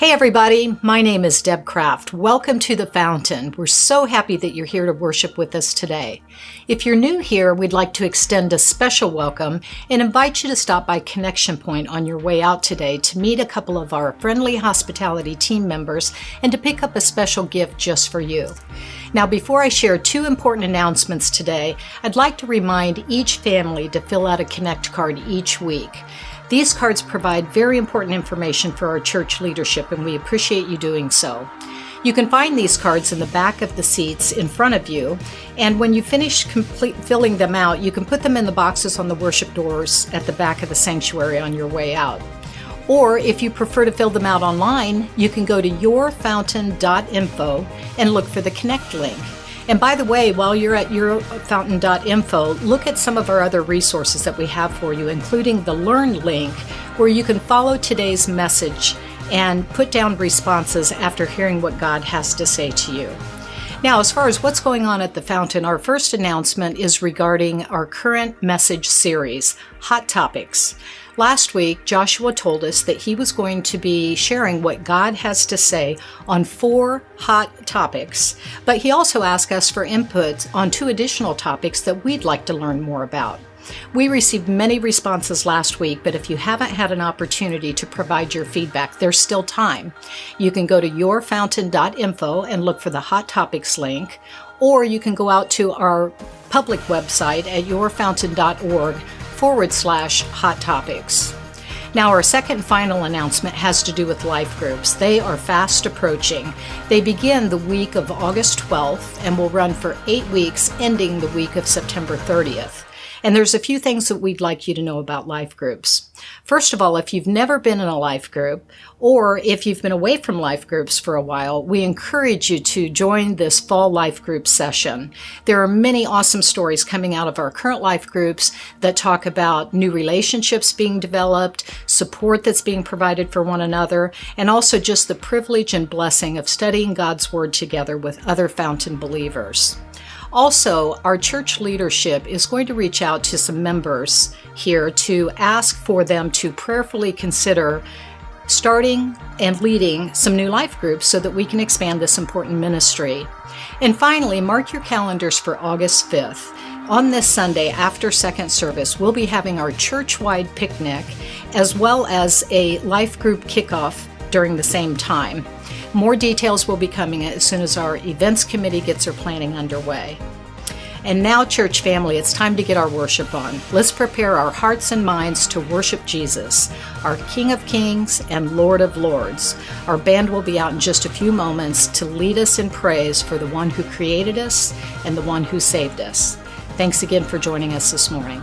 Hey everybody, my name is Deb Kraft. Welcome to The Fountain. We're so happy that you're here to worship with us today. If you're new here, we'd like to extend a special welcome and invite you to stop by Connection Point on your way out today to meet a couple of our friendly hospitality team members and to pick up a special gift just for you. Now, before I share two important announcements today, I'd like to remind each family to fill out a Connect card each week. These cards provide very important information for our church leadership, and we appreciate you doing so. You can find these cards in the back of the seats in front of you, and when you finish filling them out, you can put them in the boxes on the worship doors at the back of the sanctuary on your way out. Or if you prefer to fill them out online, you can go to yourfountain.info and look for the Connect link. And by the way, while you're at yourfountain.info, look at some of our other resources that we have for you, including the Learn link, where you can follow today's message and put down responses after hearing what God has to say to you. Now, as far as what's going on at the Fountain, our first announcement is regarding our current message series, Hot Topics. Last week, Joshua told us that he was going to be sharing what God has to say on 4 hot topics, but he also asked us for input on 2 additional topics that we'd like to learn more about. We received many responses last week, but if you haven't had an opportunity to provide your feedback, there's still time. You can go to yourfountain.info and look for the Hot Topics link, or you can go out to our public website at yourfountain.org/hot topics. Now, our second and final announcement has to do with life groups. They are fast approaching. They begin the week of August 12th and will run for 8 weeks, ending the week of September 30th. And there's a few things that we'd like you to know about life groups. First of all, if you've never been in a life group, or if you've been away from life groups for a while, we encourage you to join this fall life group session. There are many awesome stories coming out of our current life groups that talk about new relationships being developed, support that's being provided for one another, and also just the privilege and blessing of studying God's Word together with other Fountain believers. Also, our church leadership is going to reach out to some members here to ask for them to prayerfully consider starting and leading some new life groups so that we can expand this important ministry. And finally, mark your calendars for August 5th. On this Sunday after second service, we'll be having our church-wide picnic as well as a life group kickoff during the same time. More details will be coming as soon as our events committee gets their planning underway. And now, church family, it's time to get our worship on. Let's prepare our hearts and minds to worship Jesus, our King of Kings and Lord of Lords. Our band will be out in just a few moments to lead us in praise for the one who created us and the one who saved us. Thanks again for joining us this morning.